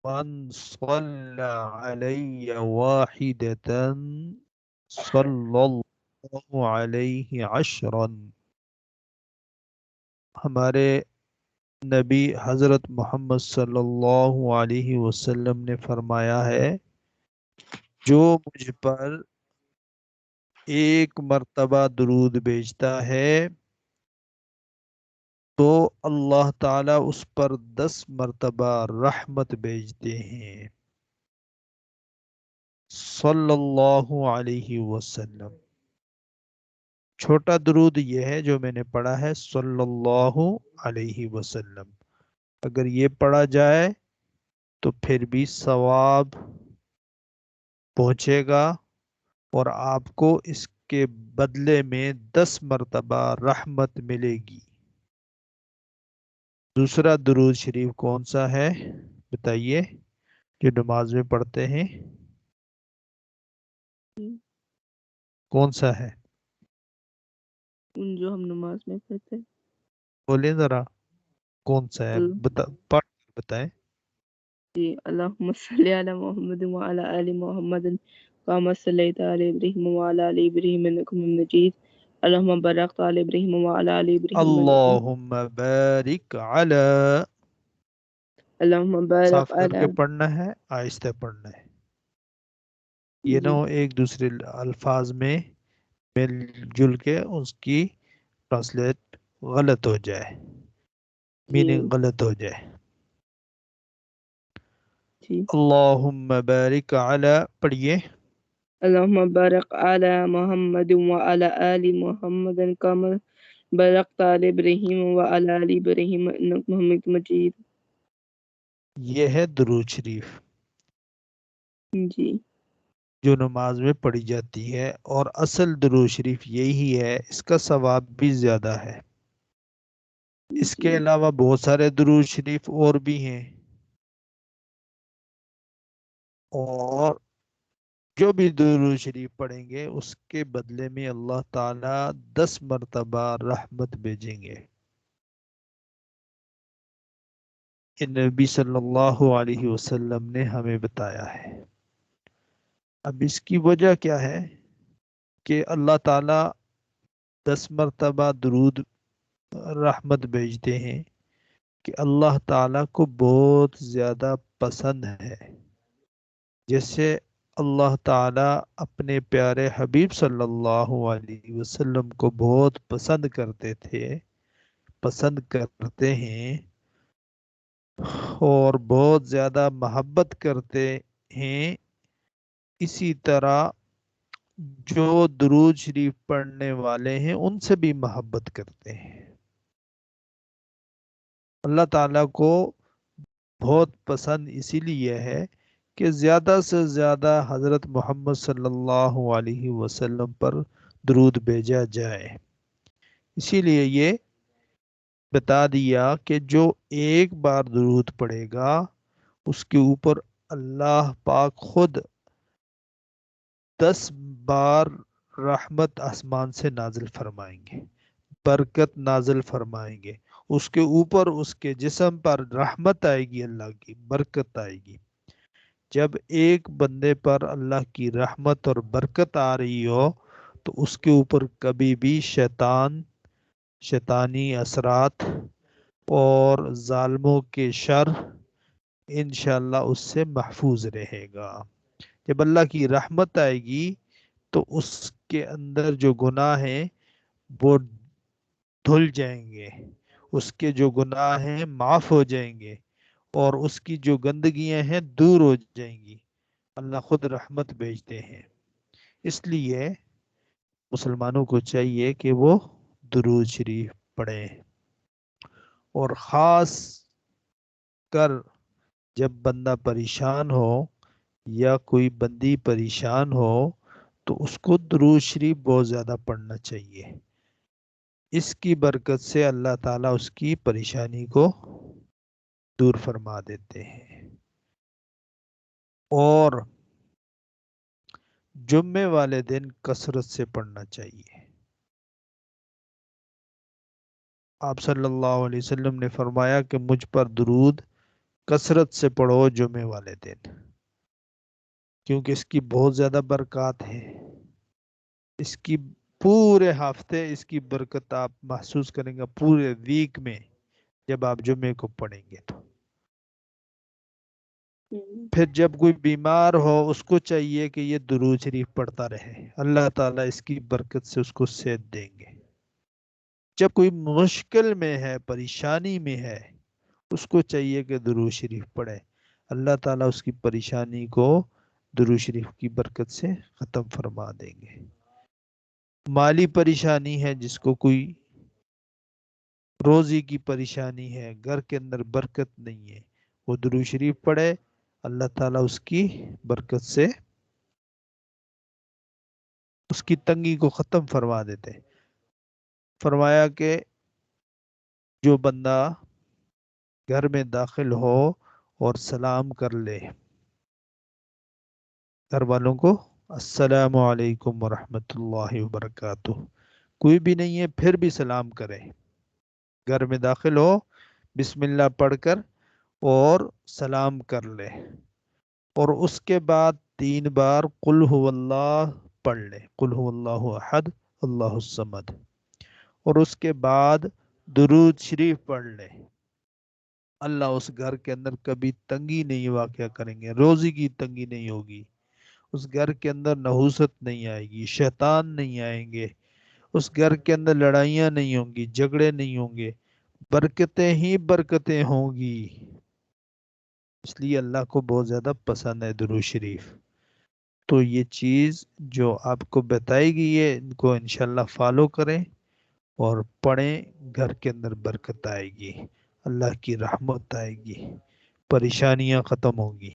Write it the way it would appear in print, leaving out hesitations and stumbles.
من صلى علي واحدة صلى الله عليه عشرا. ہمارے نبی حضرت محمد صلی اللہ علیہ وسلم نے فرمایا ہے، جو مجھ پر ایک مرتبہ درود بھیجتا ہے تو اللہ تعالیٰ اس پر 10 مرتبہ رحمت بھیجتے ہیں، صلی اللہ علیہ وسلم۔ چھوٹا درود یہ ہے جو میں نے پڑھا ہے، صلی اللہ علیہ وسلم۔ اگر یہ پڑھا جائے تو پھر بھی ثواب پہنچے گا، اور آپ کو اس کے بدلے میں 10 مرتبہ رحمت ملے گی۔ دوسرا درود شریف کون سا ہے بتائیے، جو نماز میں پڑھتے ہیں کون سا ہے؟ جو ہم نماز میں پڑھتے ہیں۔ بولیں ذرا کون سا ہے، پڑھ کر بتائیں۔ جی، اللہم صلی علی محمد وعلی آل محمد کما صلیت علی ابراہیم وعلی آل ابراہیم انک حمید مجید، اللہم بارک علی ابراہیم وعلی آل ابراہیم انک حمید، اللہم بارک علی، اللہم بارک صاف کر علی۔ کے پڑھنا ہے، آہستہ پڑھنا ہے، یہ نہ جی ہو ایک دوسرے الفاظ میں مل جل کے اس کی ٹرانسلیٹ غلط ہو جائے، جی میننگ غلط ہو جائے۔ جی، اللہم بارک علی پڑھیے۔ اللہم بارک علی محمد وعلی آل محمد کما بارکت علی ابراہیم وعلی آل ابراہیم انک حمید مجید۔ یہ ہے درود شریف جی جو نماز میں پڑھی جاتی ہے، اور اصل درود شریف یہی ہے، اس کا ثواب بھی زیادہ ہے۔ اس جی کے علاوہ بہت سارے درود شریف اور بھی ہیں، اور جو بھی درود شریف پڑھیں گے اس کے بدلے میں اللہ تعالیٰ 10 مرتبہ رحمت بھیجیں گے۔ یہ نبی صلی اللہ علیہ وسلم نے ہمیں بتایا ہے۔ اب اس کی وجہ کیا ہے کہ اللہ تعالیٰ 10 مرتبہ درود رحمت بھیجتے ہیں کہ اللہ تعالیٰ کو بہت زیادہ پسند ہے۔ جیسے اللہ تعالیٰ اپنے پیارے حبیب صلی اللہ علیہ وسلم کو بہت پسند کرتے تھے، پسند کرتے ہیں، اور بہت زیادہ محبت کرتے ہیں، اسی طرح جو درود شریف پڑھنے والے ہیں ان سے بھی محبت کرتے ہیں۔ اللہ تعالیٰ کو بہت پسند اسی لیے ہے کہ زیادہ سے زیادہ حضرت محمد صلی اللہ علیہ وسلم پر درود بھیجا جائے۔ اسی لیے یہ بتا دیا کہ جو ایک بار درود پڑھے گا اس کے اوپر اللہ پاک خود 10 بار رحمت آسمان سے نازل فرمائیں گے، برکت نازل فرمائیں گے، اس کے اوپر اس کے جسم پر رحمت آئے گی، اللہ کی برکت آئے گی۔ جب ایک بندے پر اللہ کی رحمت اور برکت آ رہی ہو تو اس کے اوپر کبھی بھی شیطانی اثرات اور ظالموں کے شر انشاءاللہ اس سے محفوظ رہے گا۔ جب اللہ کی رحمت آئے گی تو اس کے اندر جو گناہ ہیں وہ دھل جائیں گے، اس کے جو گناہ ہیں معاف ہو جائیں گے، اور اس کی جو گندگیاں ہیں دور ہو جائیں گی۔ اللہ خود رحمت بھیجتے ہیں، اس لیے مسلمانوں کو چاہیے کہ وہ درود شریف پڑھیں، اور خاص کر جب بندہ پریشان ہو یا کوئی بندی پریشان ہو تو اس کو درود شریف بہت زیادہ پڑھنا چاہیے۔ اس کی برکت سے اللہ تعالیٰ اس کی پریشانی کو دور فرما دیتے ہیں۔ اور جمعے والے دن کثرت سے پڑھنا چاہیے۔ آپ صلی اللہ علیہ وسلم نے فرمایا کہ مجھ پر درود کثرت سے پڑھو جمعے والے دن، کیونکہ اس کی بہت زیادہ برکات ہے، اس کی پورے ہفتے اس کی برکت آپ محسوس کریں گے، پورے ویک میں جب آپ جمعے کو پڑھیں گے تو۔ پھر جب کوئی بیمار ہو اس کو چاہیے کہ یہ درود شریف پڑھتا رہے، اللہ تعالیٰ اس کی برکت سے اس کو صحت دیں گے۔ جب کوئی مشکل میں ہے، پریشانی میں ہے، اس کو چاہیے کہ درود شریف پڑھے، اللہ تعالیٰ اس کی پریشانی کو درود شریف کی برکت سے ختم فرما دیں گے۔ مالی پریشانی ہے، جس کو کوئی روزی کی پریشانی ہے، گھر کے اندر برکت نہیں ہے، وہ درود شریف پڑھے، اللہ تعالیٰ اس کی برکت سے اس کی تنگی کو ختم فرما دیتے۔ فرمایا کہ جو بندہ گھر میں داخل ہو اور سلام کر لے گھر والوں کو، السلام علیکم ورحمۃ اللہ وبرکاتہ، کوئی بھی نہیں ہے پھر بھی سلام کرے، گھر میں داخل ہو بسم اللہ پڑھ کر اور سلام کر لے، اور اس کے بعد 3 بار قل هو اللہ پڑھ لے، قل هو اللہ احد اللہ الصمد، اور اس کے بعد درود شریف پڑھ لے۔ اللہ اس گھر کے اندر کبھی تنگی نہیں واقع کریں گے، روزی کی تنگی نہیں ہوگی، اس گھر کے اندر نحوست نہیں آئے گی، شیطان نہیں آئیں گے، اس گھر کے اندر لڑائیاں نہیں ہوں گی، جھگڑے نہیں ہوں گے، برکتیں ہی برکتیں ہوں گی۔ اس لیے اللہ کو بہت زیادہ پسند ہے درود شریف۔ تو یہ چیز جو آپ کو بتائی گئی ہے، ان کو انشاءاللہ فالو کریں اور پڑھیں، گھر کے اندر برکت آئے گی، اللہ کی رحمت آئے گی، پریشانیاں ختم ہوں گی۔